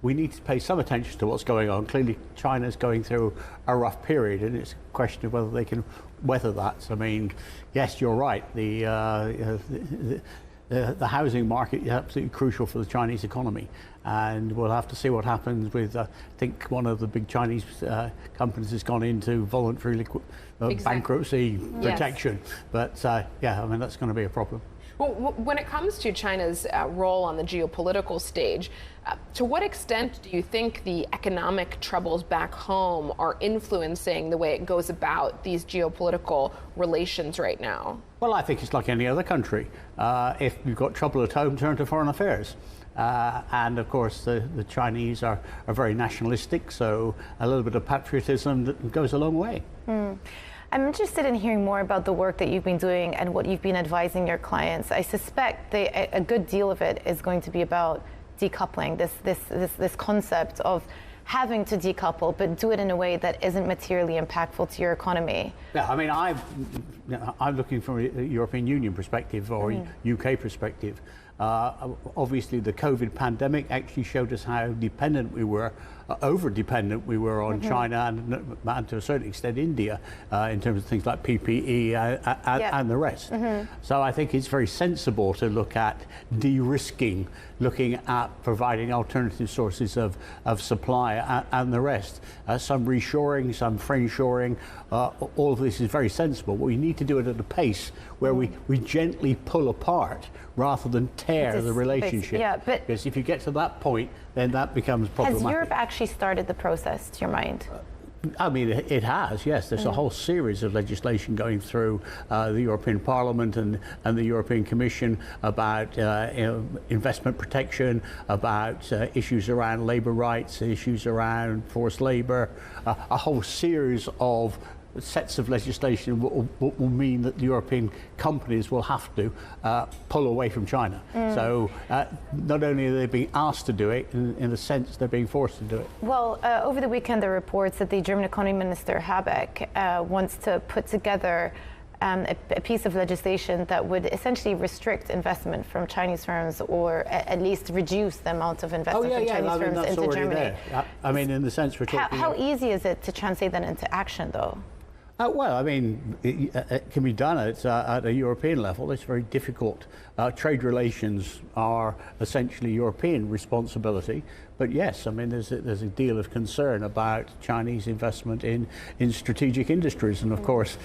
we need to pay some attention to what's going on. Clearly, China's going through a rough period, and it's a question of whether they can weather that. So, I mean, yes, you're right. The housing market is absolutely crucial for the Chinese economy, and we'll have to see what happens with, I think one of the big Chinese companies has gone into voluntary bankruptcy protection. Yes. But yeah, I mean, that's going to be a problem. Well, when it comes to China's role on the geopolitical stage, to what extent do you think the economic troubles back home are influencing the way it goes about these geopolitical relations right now? Well, I think it's like any other country. If you've got trouble at home, turn to foreign affairs. And of course, the Chinese are very nationalistic, so a little bit of patriotism goes a long way. I'm interested in hearing more about the work that you've been doing and what you've been advising your clients. I suspect a good deal of it is going to be about decoupling, this concept of having to decouple, but do it in a way that isn't materially impactful to your economy. Yeah, I mean, I'm looking from a European Union perspective or UK perspective. Obviously, the COVID pandemic actually showed us how dependent we were, over-dependent we were on China and to a certain extent India in terms of things like PPE and the rest. So I think it's very sensible to look at de-risking, looking at providing alternative sources of supply and the rest. Some reshoring, some friendshoring, all of this is very sensible. But we need to do it at a pace where we gently pull apart rather than tear the relationship. Yeah, but because if you get to that point, then that becomes problematic. Has Europe actually started the process, to your mind? I mean, it has, yes. There's a whole series of legislation going through the European Parliament and the European Commission about investment protection, about issues around labour rights, issues around forced labour, a whole series of sets of legislation will mean that the European companies will have to pull away from China. So not only are they being asked to do it, in a sense they're being forced to do it. Well, over the weekend there were reports that the German Economy Minister Habeck wants to put together a piece of legislation that would essentially restrict investment from Chinese firms, or at least reduce the amount of investment from Chinese firms into Germany. There. I mean, in the sense we're talking. How easy is it to translate that into action, though? Well, I mean, it can be done at a European level. It's very difficult. Trade relations are essentially European responsibility. But yes, I mean, there's a deal of concern about Chinese investment in strategic industries. And of course,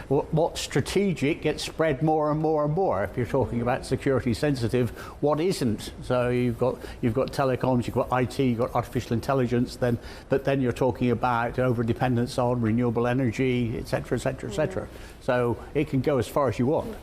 what's strategic gets spread more and more and more. If you're talking about security sensitive, what isn't? So you've got telecoms, you've got IT, you've got artificial intelligence. But then you're talking about over dependence on renewable energy, et cetera, et cetera, et cetera. So it can go as far as you want.